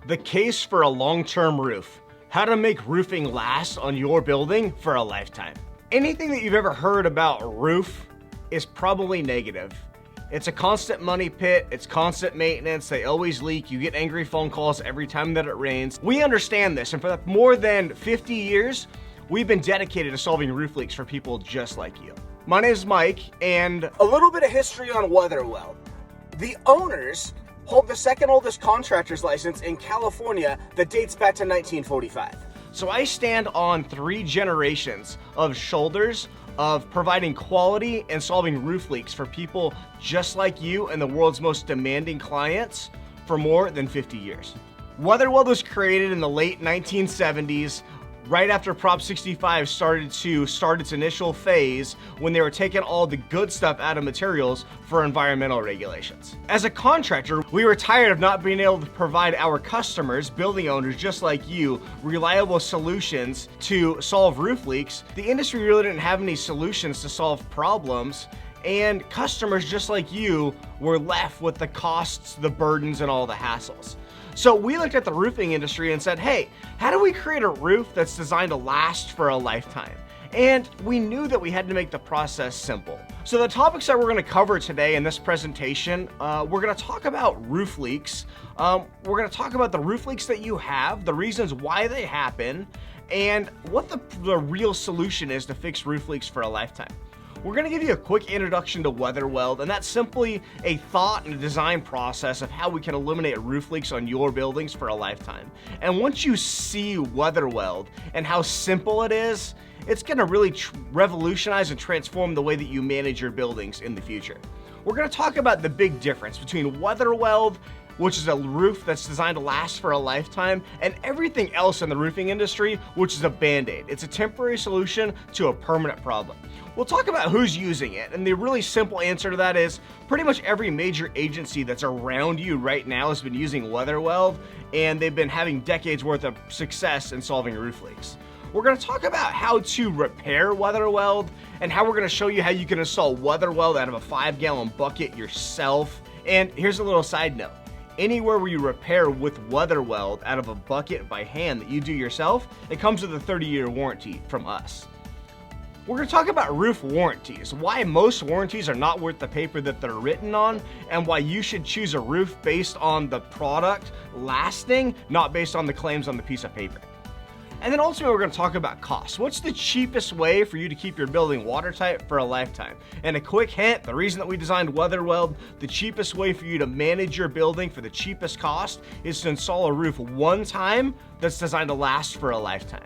The case for a long-term roof. How to make roofing last on your building for a lifetime. Anything that you've ever heard about roof is probably negative. It's a constant money pit, it's constant maintenance, they always leak, you get angry phone calls every time that it rains. We understand this, and for more than 50 years, we've been dedicated to solving roof leaks for people just like you. My name is Mike, and a little bit of history on Weatherweld. The owners hold the second oldest contractor's license in California that dates back to 1945. So I stand on 3 generations of shoulders of providing quality and solving roof leaks for people just like you and the world's most demanding clients for more than 50 years. Weatherweld was created in the late 1970s, right after Prop 65 started its initial phase when they were taking all the good stuff out of materials for environmental regulations. As a contractor, we were tired of not being able to provide our customers, building owners just like you, reliable solutions to solve roof leaks. The industry really didn't have any solutions to solve problems, and customers just like you were left with the costs, the burdens, and all the hassles. So we looked at the roofing industry and said, hey, how do we create a roof that's designed to last for a lifetime? And we knew that we had to make the process simple. So the topics that we're gonna cover today in this presentation, we're gonna talk about roof leaks. We're gonna talk about the roof leaks that you have, the reasons why they happen, and what the real solution is to fix roof leaks for a lifetime. We're gonna give you a quick introduction to Weatherweld, and that's simply a thought and a design process of how we can eliminate roof leaks on your buildings for a lifetime. And once you see Weatherweld and how simple it is, it's gonna really revolutionize and transform the way that you manage your buildings in the future. We're gonna talk about the big difference between Weatherweld, which is a roof that's designed to last for a lifetime, and everything else in the roofing industry, which is a band-aid. It's a temporary solution to a permanent problem. We'll talk about who's using it, and the really simple answer to that is pretty much every major agency that's around you right now has been using Weatherweld, and they've been having decades worth of success in solving roof leaks. We're gonna talk about how to repair Weatherweld, and how we're gonna show you how you can install Weatherweld out of a 5-gallon bucket yourself. And here's a little side note. Anywhere where you repair with Weatherweld out of a bucket by hand that you do yourself, it comes with a 30-year warranty from us. We're gonna talk about roof warranties, why most warranties are not worth the paper that they're written on, and why you should choose a roof based on the product lasting, not based on the claims on the piece of paper. And then ultimately we're gonna talk about costs. What's the cheapest way for you to keep your building watertight for a lifetime? And a quick hint, the reason that we designed Weatherweld, the cheapest way for you to manage your building for the cheapest cost is to install a roof one time that's designed to last for a lifetime.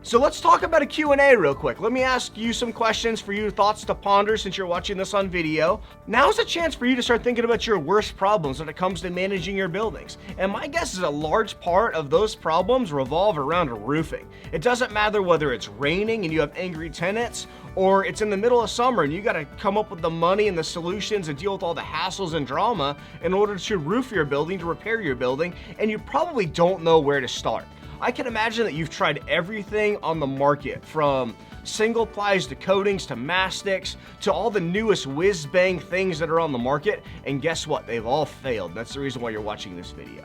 So let's talk about a Q&A real quick. Let me ask you some questions for you, thoughts to ponder since you're watching this on video. Now's a chance for you to start thinking about your worst problems when it comes to managing your buildings. And my guess is a large part of those problems revolve around roofing. It doesn't matter whether it's raining and you have angry tenants, or it's in the middle of summer and you gotta come up with the money and the solutions and deal with all the hassles and drama in order to roof your building, to repair your building, and you probably don't know where to start. I can imagine that you've tried everything on the market, from single plies to coatings to mastics to all the newest whiz-bang things that are on the market, and guess what? They've all failed. That's the reason why you're watching this video.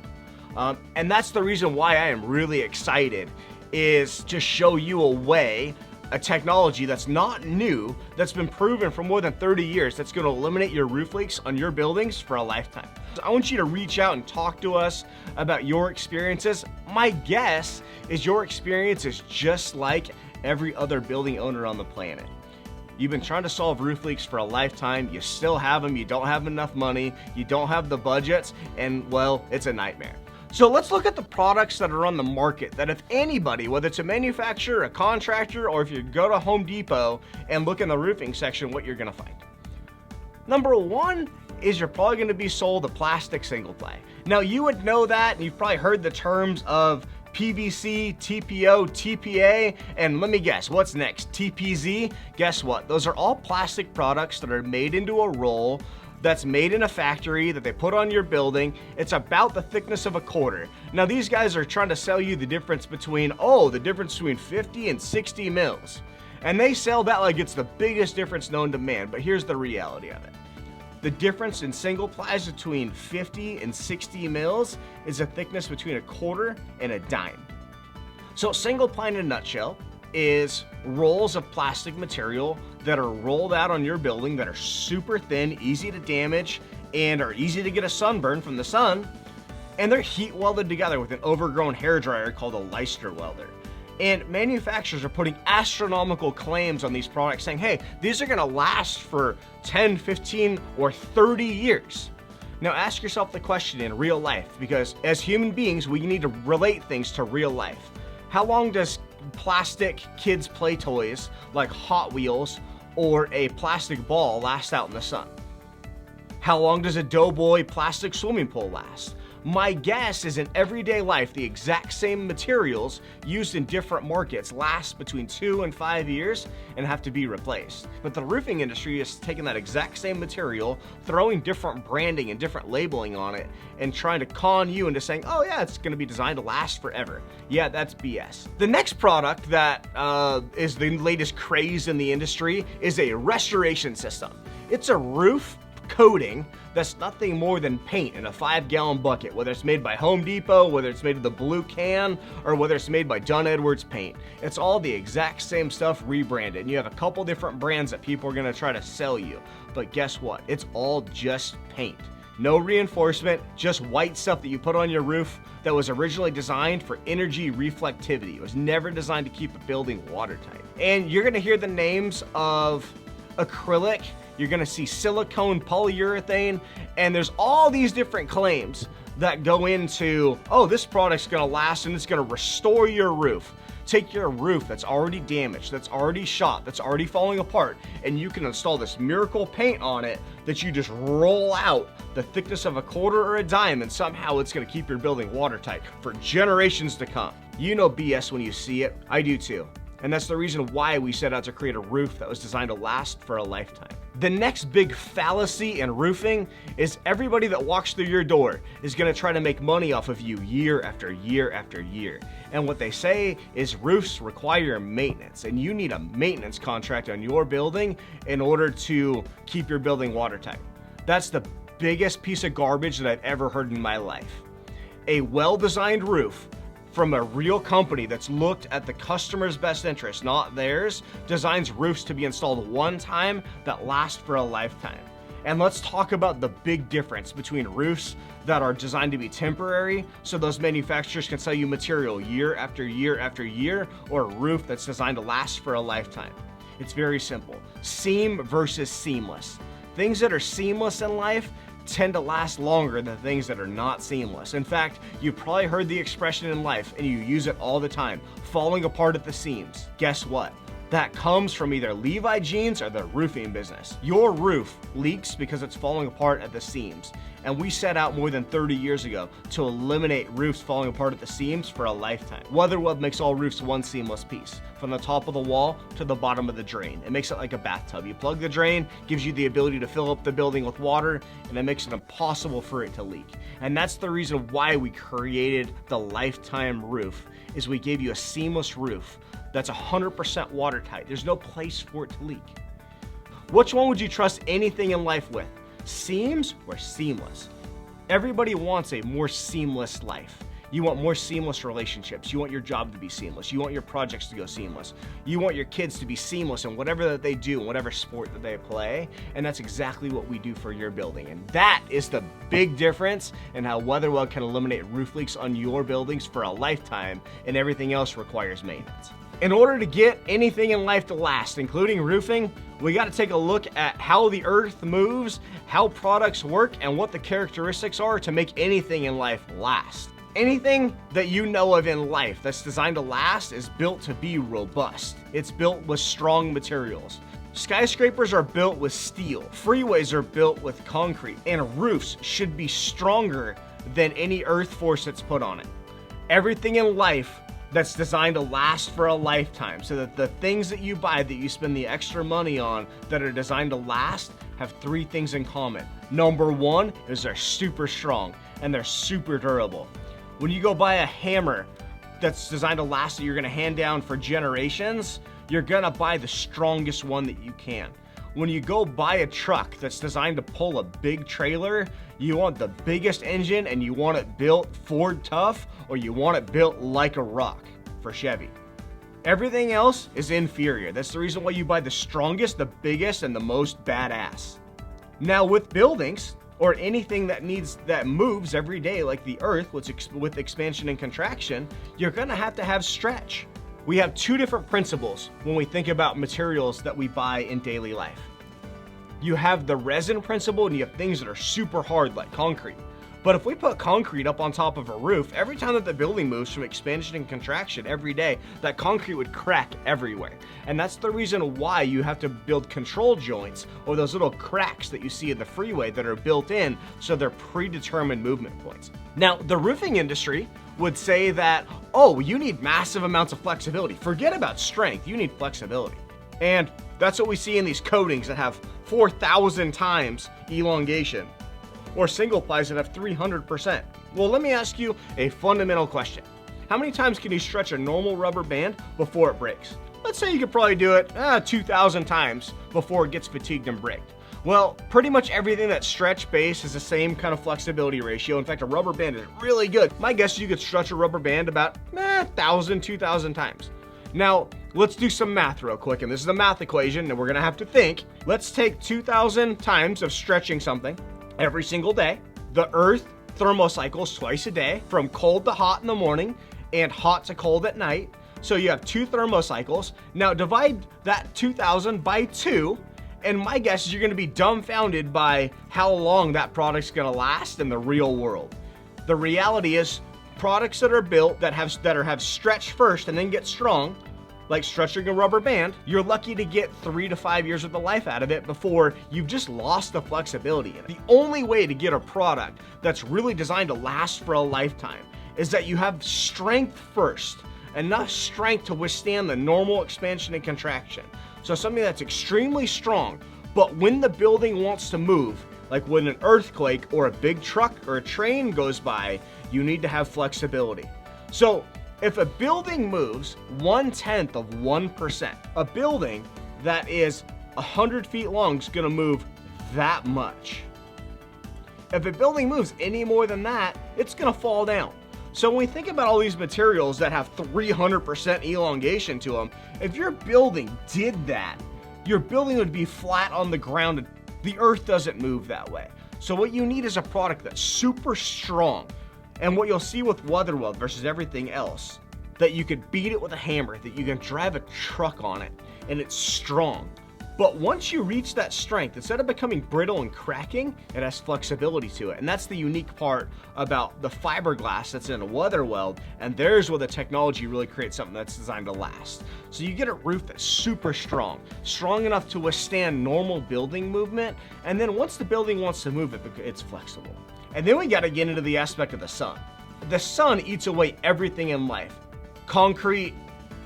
And that's the reason why I am really excited, is to show you a way, a technology that's not new, that's been proven for more than 30 years, that's gonna eliminate your roof leaks on your buildings for a lifetime. So I want you to reach out and talk to us about your experiences. My guess is your experience is just like every other building owner on the planet. You've been trying to solve roof leaks for a lifetime, you still have them, you don't have enough money, you don't have the budgets, and well, it's a nightmare. So let's look at the products that are on the market that if anybody, whether it's a manufacturer, a contractor, or if you go to Home Depot and look in the roofing section, what you're gonna find. Number one is you're probably gonna be sold a plastic single ply. Now you would know that, and you've probably heard the terms of PVC, TPO, TPA, and let me guess, what's next? TPZ? Guess what? Those are all plastic products that are made into a roll that's made in a factory that they put on your building. It's about the thickness of a quarter. Now these guys are trying to sell you the difference between, the difference between 50 and 60 mils. And they sell that like it's the biggest difference known to man, but here's the reality of it. The difference in single plies between 50 and 60 mils is a thickness between a quarter and a dime. So single ply in a nutshell is rolls of plastic material that are rolled out on your building that are super thin, easy to damage, and are easy to get a sunburn from the sun, and they're heat welded together with an overgrown hairdryer called a Leicester welder. And manufacturers are putting astronomical claims on these products saying, hey, these are gonna last for 10, 15, or 30 years. Now ask yourself the question in real life, because as human beings, we need to relate things to real life. How long does plastic kids' play toys like Hot Wheels or a plastic ball last out in the sun? How long does a Doughboy plastic swimming pool last? My guess is in everyday life, the exact same materials used in different markets last between 2 and 5 years and have to be replaced. But the roofing industry is taking that exact same material, throwing different branding and different labeling on it, and trying to con you into saying, oh yeah, it's gonna be designed to last forever. Yeah, that's BS. The next product that is the latest craze in the industry is a restoration system. It's a roof coating that's nothing more than paint in a 5-gallon bucket, whether it's made by Home Depot, whether it's made of the blue can, or whether it's made by Dunn Edwards paint. It's all the exact same stuff rebranded. And you have a couple different brands that people are gonna try to sell you. But guess what? It's all just paint. No reinforcement, just white stuff that you put on your roof that was originally designed for energy reflectivity. It was never designed to keep a building watertight. And you're gonna hear the names of acrylic, you're gonna see silicone, polyurethane, and there's all these different claims that go into, oh, this product's gonna last and it's gonna restore your roof. Take your roof that's already damaged, that's already shot, that's already falling apart, and you can install this miracle paint on it that you just roll out the thickness of a quarter or a dime, and somehow it's gonna keep your building watertight for generations to come. You know BS when you see it, I do too. And that's the reason why we set out to create a roof that was designed to last for a lifetime. The next big fallacy in roofing is everybody that walks through your door is gonna try to make money off of you year after year after year. And what they say is roofs require maintenance, and you need a maintenance contract on your building in order to keep your building watertight. That's the biggest piece of garbage that I've ever heard in my life. A well-designed roof from a real company that's looked at the customer's best interest, not theirs, designs roofs to be installed one time that last for a lifetime. And let's talk about the big difference between roofs that are designed to be temporary, so those manufacturers can sell you material year after year after year, or a roof that's designed to last for a lifetime. It's very simple. Seam versus seamless. Things that are seamless in life tend to last longer than things that are not seamless. In fact, you've probably heard the expression in life, and you use it all the time, falling apart at the seams. Guess what? That comes from either Levi Jeans or the roofing business. Your roof leaks because it's falling apart at the seams. And we set out more than 30 years ago to eliminate roofs falling apart at the seams for a lifetime. Weatherweld makes all roofs one seamless piece, from the top of the wall to the bottom of the drain. It makes it like a bathtub. You plug the drain, gives you the ability to fill up the building with water, and it makes it impossible for it to leak. And that's the reason why we created the lifetime roof, is we gave you a seamless roof that's 100% watertight. There's no place for it to leak. Which one would you trust anything in life with? Seams or seamless? Everybody wants a more seamless life. You want more seamless relationships. You want your job to be seamless. You want your projects to go seamless. You want your kids to be seamless in whatever that they do, in whatever sport that they play. And that's exactly what we do for your building. And that is the big difference in how Weatherweld can eliminate roof leaks on your buildings for a lifetime, and everything else requires maintenance. In order to get anything in life to last, including roofing, we got to take a look at how the earth moves, how products work, and what the characteristics are to make anything in life last. Anything that you know of in life that's designed to last is built to be robust. It's built with strong materials. Skyscrapers are built with steel. Freeways are built with concrete. And roofs should be stronger than any earth force that's put on it. Everything in life that's designed to last for a lifetime, so that the things that you buy that you spend the extra money on that are designed to last have 3 things in common. Number 1 is they're super strong and they're super durable. When you go buy a hammer that's designed to last that you're gonna hand down for generations, you're gonna buy the strongest one that you can. when you go buy a truck that's designed to pull a big trailer, you want the biggest engine and you want it built Ford tough, or you want it built like a rock for Chevy. Everything else is inferior. That's the reason why you buy the strongest, the biggest, and the most badass. Now with buildings, or anything that moves every day like the earth with expansion and contraction, you're gonna have to have stretch. We have two different principles when we think about materials that we buy in daily life. You have the resin principle, and you have things that are super hard like concrete. But if we put concrete up on top of a roof, every time that the building moves from expansion and contraction every day, that concrete would crack everywhere. And that's the reason why you have to build control joints, or those little cracks that you see in the freeway that are built in, so they're predetermined movement points. Now, the roofing industry would say that, oh, you need massive amounts of flexibility. Forget about strength, you need flexibility. And that's what we see in these coatings that have 4,000 times elongation, or single plies that have 300%. Well, let me ask you a fundamental question. How many times can you stretch a normal rubber band before it breaks? Let's say you could probably do it 2,000 times before it gets fatigued and braked. Well, pretty much everything that's stretch base has the same kind of flexibility ratio. In fact, a rubber band is really good. My guess is you could stretch a rubber band about 1,000, 2,000 times. Now, let's do some math real quick, and this is a math equation, and we're gonna have to think. Let's take 2,000 times of stretching something every single day. The earth thermocycles twice a day, from cold to hot in the morning and hot to cold at night. So you have 2 thermocycles. Now divide that 2,000 by 2, and my guess is you're gonna be dumbfounded by how long that product's gonna last in the real world. The reality is, products that are built that have stretch first and then get strong, like stretching a rubber band, you're lucky to get 3 to 5 years of the life out of it before you've just lost the flexibility in it. The only way to get a product that's really designed to last for a lifetime is that you have strength first, enough strength to withstand the normal expansion and contraction. So something that's extremely strong, but when the building wants to move, like when an earthquake or a big truck or a train goes by, you need to have flexibility. So if a building moves 1/10 of 1%, a building that is 100 feet long is gonna move that much. If a building moves any more than that, it's gonna fall down. So when we think about all these materials that have 300% elongation to them, if your building did that, your building would be flat on the ground. The earth doesn't move that way. So what you need is a product that's super strong. And what you'll see with Weatherweld versus everything else, that you could beat it with a hammer, that you can drive a truck on it, and it's strong. But once you reach that strength, instead of becoming brittle and cracking, it has flexibility to it. And that's the unique part about the fiberglass that's in a Weatherweld, and there's where the technology really creates something that's designed to last. So you get a roof that's super strong, strong enough to withstand normal building movement, and then once the building wants to move, it's flexible. And then we gotta get into the aspect of the sun. The sun eats away everything in life. Concrete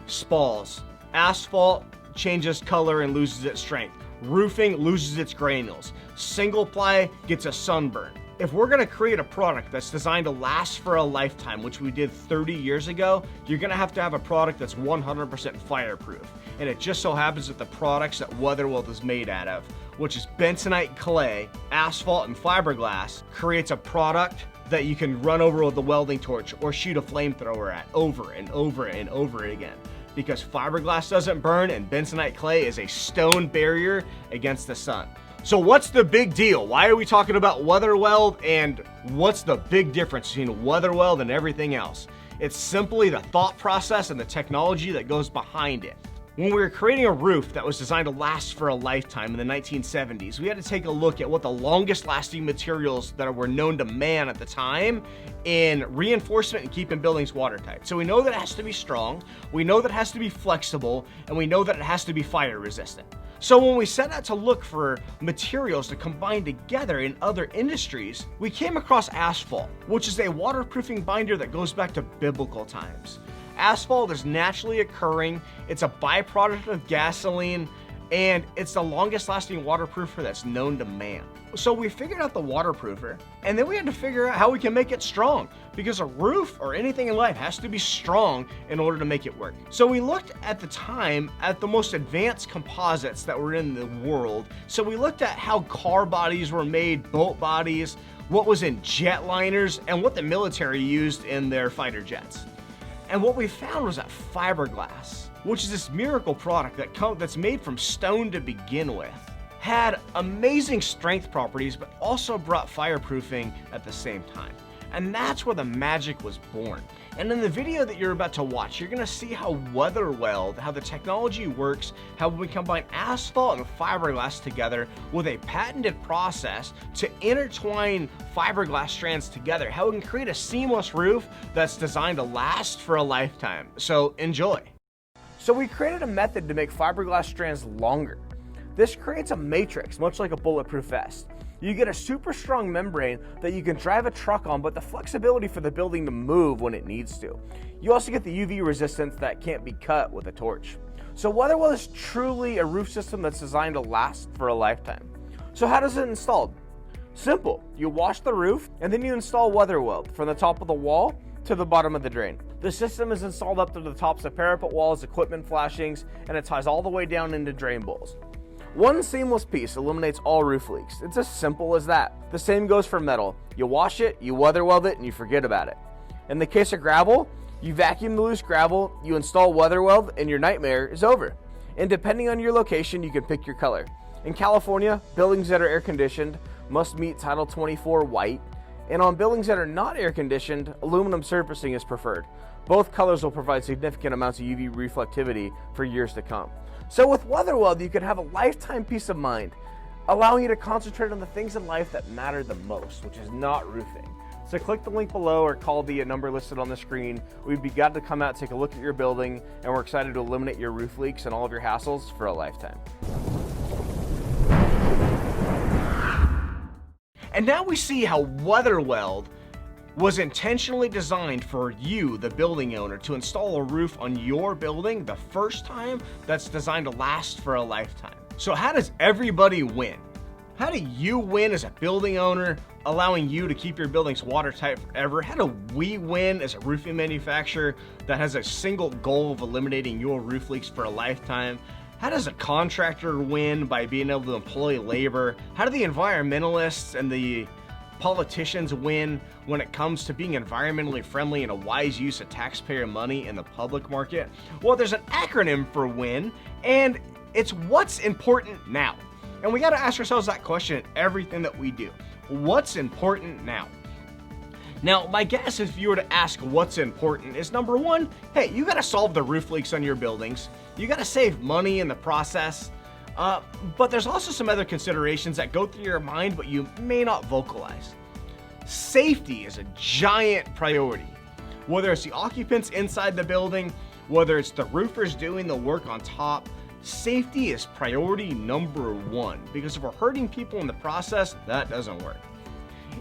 spalls, asphalt changes color and loses its strength. Roofing loses its granules. Single ply gets a sunburn. If we're gonna create a product that's designed to last for a lifetime, which we did 30 years ago, you're gonna have to have a product that's 100% fireproof. And it just so happens that the products that Weatherweld is made out of, which is bentonite clay, asphalt, and fiberglass, creates a product that you can run over with a welding torch or shoot a flamethrower at over and over and over again. Because fiberglass doesn't burn and bentonite clay is a stone barrier against the sun. So what's the big deal? Why are we talking about Weatherweld, and what's the big difference between Weatherweld and everything else? It's simply the thought process and the technology that goes behind it. When we were creating a roof that was designed to last for a lifetime in the 1970s, we had to take a look at what the longest lasting materials that were known to man at the time in reinforcement and keeping buildings watertight. So we know that it has to be strong, we know that it has to be flexible, and we know that it has to be fire resistant. So when we set out to look for materials to combine together in other industries, we came across asphalt, which is a waterproofing binder that goes back to biblical times. Asphalt is naturally occurring, it's a byproduct of gasoline, and it's the longest lasting waterproofer that's known to man. So we figured out the waterproofer, and then we had to figure out how we can make it strong, because a roof or anything in life has to be strong in order to make it work. So we looked at the time at the most advanced composites that were in the world. So we looked at how car bodies were made, boat bodies, what was in jetliners, and what the military used in their fighter jets. And what we found was that fiberglass, which is this miracle product that's made from stone to begin with, had amazing strength properties, but also brought fireproofing at the same time. And that's where the magic was born. And in the video that you're about to watch, you're gonna see how Weatherweld, how the technology works, how we combine asphalt and fiberglass together with a patented process to intertwine fiberglass strands together, how we can create a seamless roof that's designed to last for a lifetime. So enjoy. So we created a method to make fiberglass strands longer. This creates a matrix, much like a bulletproof vest. You get a super strong membrane that you can drive a truck on, but the flexibility for the building to move when it needs to. You also get the UV resistance that can't be cut with a torch. So Weatherweld is truly a roof system that's designed to last for a lifetime. So how does it install? Simple. You wash the roof, and then you install Weatherweld from the top of the wall to the bottom of the drain. The system is installed up to the tops of parapet walls, equipment flashings, and it ties all the way down into drain bowls. One seamless piece eliminates all roof leaks. It's as simple as that. The same goes for metal. You wash it, you Weatherweld it, and you forget about it. In the case of gravel, you vacuum the loose gravel, you install Weatherweld, and your nightmare is over. And depending on your location, you can pick your color. In California, buildings that are air conditioned must meet Title 24 white, and on buildings that are not air conditioned, aluminum surfacing is preferred. Both colors will provide significant amounts of UV reflectivity for years to come. So with Weatherweld, you can have a lifetime peace of mind, allowing you to concentrate on the things in life that matter the most, which is not roofing. So click the link below or call the number listed on the screen. We'd be glad to come out, take a look at your building, and we're excited to eliminate your roof leaks and all of your hassles for a lifetime. And now we see how Weatherweld was intentionally designed for you, the building owner, to install a roof on your building the first time that's designed to last for a lifetime. So how does everybody win? How do you win as a building owner, allowing you to keep your buildings watertight forever? How do we win as a roofing manufacturer that has a single goal of eliminating your roof leaks for a lifetime? How does a contractor win by being able to employ labor? How do the environmentalists and the politicians win when it comes to being environmentally friendly and a wise use of taxpayer money in the public market? Well, there's an acronym for WIN, and it's what's important now. And we got to ask ourselves that question in everything that we do. What's important now? Now, my guess if you were to ask what's important is number one, hey, you got to solve the roof leaks on your buildings. You got to save money in the process. But there's also some other considerations that go through your mind, but you may not vocalize. Safety is a giant priority. Whether it's the occupants inside the building, whether it's the roofers doing the work on top, safety is priority number one, because if we're hurting people in the process, that doesn't work.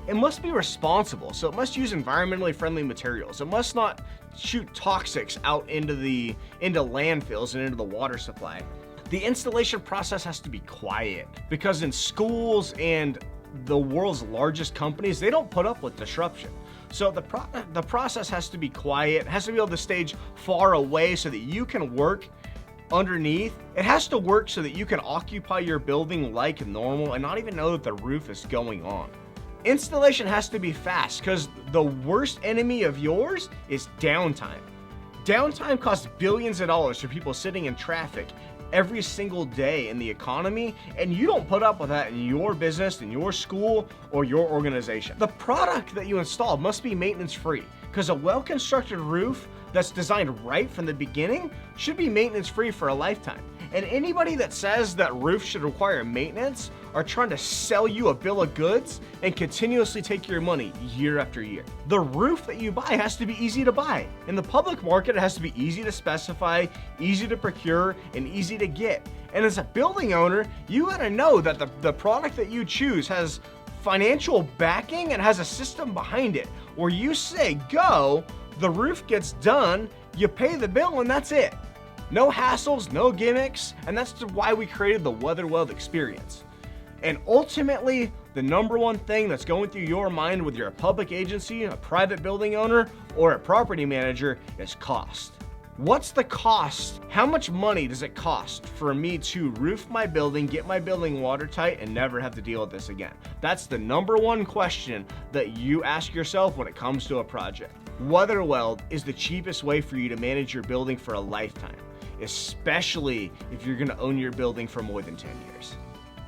It must be responsible, so it must use environmentally friendly materials. It must not shoot toxics out into landfills and into the water supply. The installation process has to be quiet, because in schools and the world's largest companies, they don't put up with disruption. So the process has to be quiet, has to be able to stage far away so that you can work underneath. It has to work so that you can occupy your building like normal and not even know that the roof is going on. Installation has to be fast, because the worst enemy of yours is downtime. Downtime costs billions of dollars for people sitting in traffic every single day in the economy, and you don't put up with that in your business, in your school, or your organization. The product that you install must be maintenance free, because a well-constructed roof that's designed right from the beginning should be maintenance free for a lifetime. And anybody that says that roofs should require maintenance are trying to sell you a bill of goods and continuously take your money year after year. The roof that you buy has to be easy to buy. In the public market, it has to be easy to specify, easy to procure, and easy to get. And as a building owner, you gotta know that the product that you choose has financial backing and has a system behind it, where you say go, the roof gets done, you pay the bill, and that's it. No hassles, no gimmicks, and that's why we created the Weatherweld experience. And ultimately, the number one thing that's going through your mind whether you're a public agency, a private building owner, or a property manager is cost. What's the cost? How much money does it cost for me to roof my building, get my building watertight, and never have to deal with this again? That's the number one question that you ask yourself when it comes to a project. Weatherweld is the cheapest way for you to manage your building for a lifetime, especially if you're gonna own your building for more than 10 years.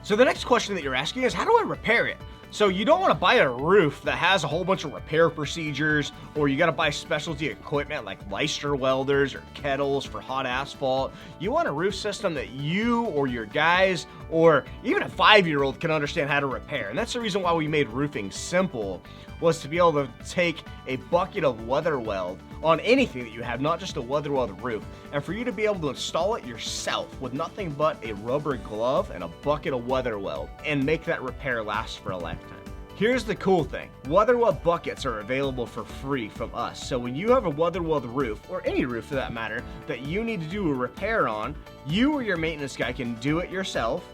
So the next question that you're asking is, how do I repair it? So you don't want to buy a roof that has a whole bunch of repair procedures, or you got to buy specialty equipment like Leicester welders or kettles for hot asphalt. You want a roof system that you or your guys or even a 5-year-old can understand how to repair. And that's the reason why we made roofing simple, was to be able to take a bucket of Weatherweld on anything that you have, not just a Weatherweld roof, and for you to be able to install it yourself with nothing but a rubber glove and a bucket of Weatherweld and make that repair last for a lifetime. Here's the cool thing. Weatherweld buckets are available for free from us. So when you have a Weatherweld roof, or any roof for that matter, that you need to do a repair on, you or your maintenance guy can do it yourself.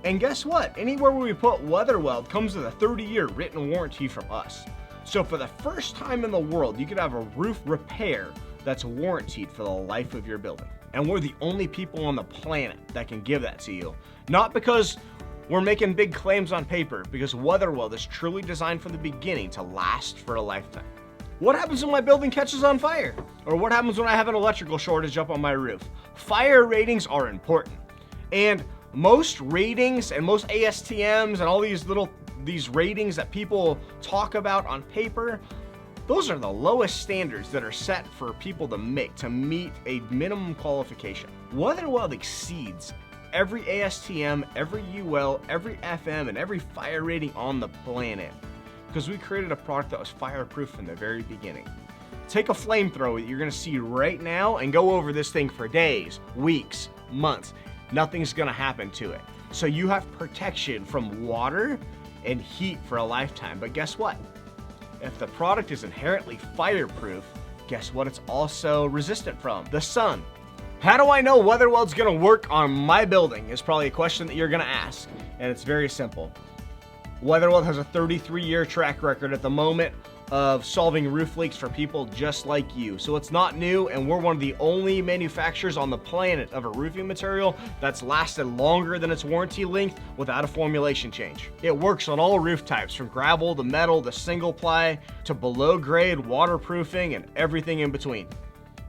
And guess what? Anywhere where we put Weatherweld comes with a 30-year written warranty from us. So for the first time in the world, you could have a roof repair that's warranted for the life of your building. And we're the only people on the planet that can give that to you. Not because we're making big claims on paper, because Weatherweld is truly designed from the beginning to last for a lifetime. What happens when my building catches on fire? Or what happens when I have an electrical shortage up on my roof? Fire ratings are important. And most ratings and most ASTMs and all these ratings that people talk about on paper, those are the lowest standards that are set for people to meet a minimum qualification. Weatherweld exceeds every ASTM, every UL, every FM, and every fire rating on the planet, because we created a product that was fireproof from the very beginning. Take a flamethrower that you're gonna see right now and go over this thing for days, weeks, months. Nothing's gonna happen to it. So you have protection from water and heat for a lifetime. But guess what? If the product is inherently fireproof, guess what it's also resistant from? The sun. How do I know Weatherweld's gonna work on my building is probably a question that you're gonna ask. And it's very simple. Weatherweld has a 33-year track record at the moment of solving roof leaks for people just like you. So it's not new, and we're one of the only manufacturers on the planet of a roofing material that's lasted longer than its warranty length without a formulation change. It works on all roof types, from gravel to metal to single ply to below grade waterproofing and everything in between.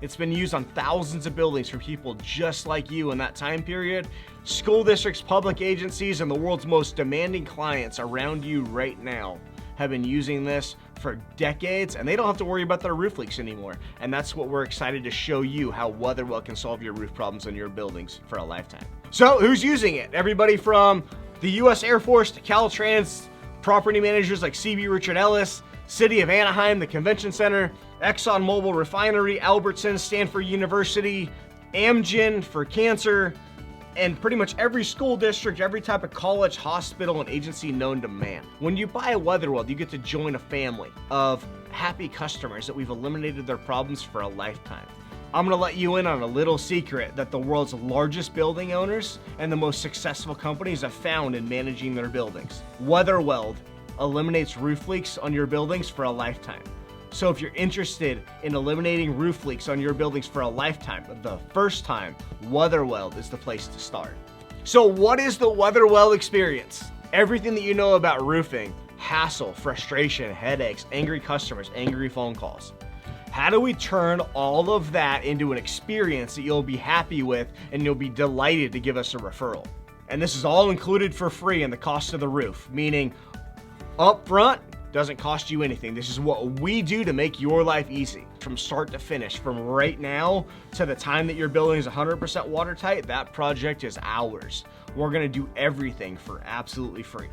It's been used on thousands of buildings for people just like you in that time period. School districts, public agencies, and the world's most demanding clients around you right now have been using this for decades, and they don't have to worry about their roof leaks anymore. And that's what we're excited to show you, how Weatherweld can solve your roof problems in your buildings for a lifetime. So who's using it? Everybody from the US Air Force to Caltrans, property managers like CB Richard Ellis, City of Anaheim, the Convention Center, ExxonMobil Refinery, Albertson, Stanford University, Amgen for cancer, and pretty much every school district, every type of college, hospital, and agency known to man. When you buy a Weatherweld, you get to join a family of happy customers that we've eliminated their problems for a lifetime. I'm gonna let you in on a little secret that the world's largest building owners and the most successful companies have found in managing their buildings. Weatherweld eliminates roof leaks on your buildings for a lifetime. So if you're interested in eliminating roof leaks on your buildings for a lifetime, the first time, Weatherweld is the place to start. So what is the Weatherweld experience? Everything that you know about roofing: hassle, frustration, headaches, angry customers, angry phone calls. How do we turn all of that into an experience that you'll be happy with and you'll be delighted to give us a referral? And this is all included for free in the cost of the roof, meaning up front, doesn't cost you anything. This is what we do to make your life easy. From start to finish, from right now to the time that your building is 100% watertight, that project is ours. We're gonna do everything for absolutely free.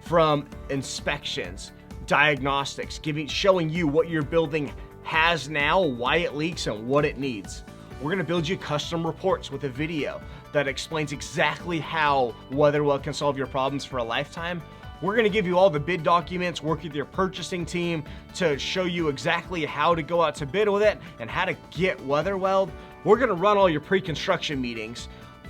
From inspections, diagnostics, showing you what your building has now, why it leaks, and what it needs. We're gonna build you custom reports with a video that explains exactly how Weatherweld can solve your problems for a lifetime, We're gonna give you all the bid documents, work with your purchasing team to show you exactly how to go out to bid with it and how to get Weatherweld. We're gonna run all your pre-construction meetings,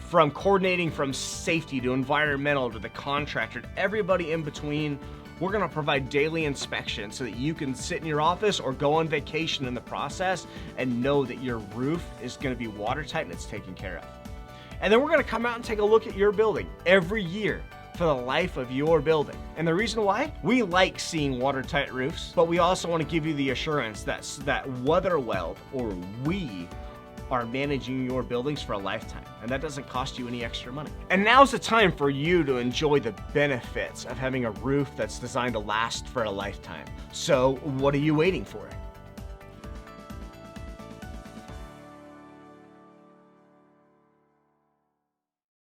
from coordinating from safety to environmental to the contractor, to everybody in between. We're gonna provide daily inspections so that you can sit in your office or go on vacation in the process and know that your roof is gonna be watertight and it's taken care of. And then we're gonna come out and take a look at your building every year for the life of your building. And the reason why? We like seeing watertight roofs, but we also wanna give you the assurance that Weatherweld, or we, are managing your buildings for a lifetime, and that doesn't cost you any extra money. And now's the time for you to enjoy the benefits of having a roof that's designed to last for a lifetime. So what are you waiting for?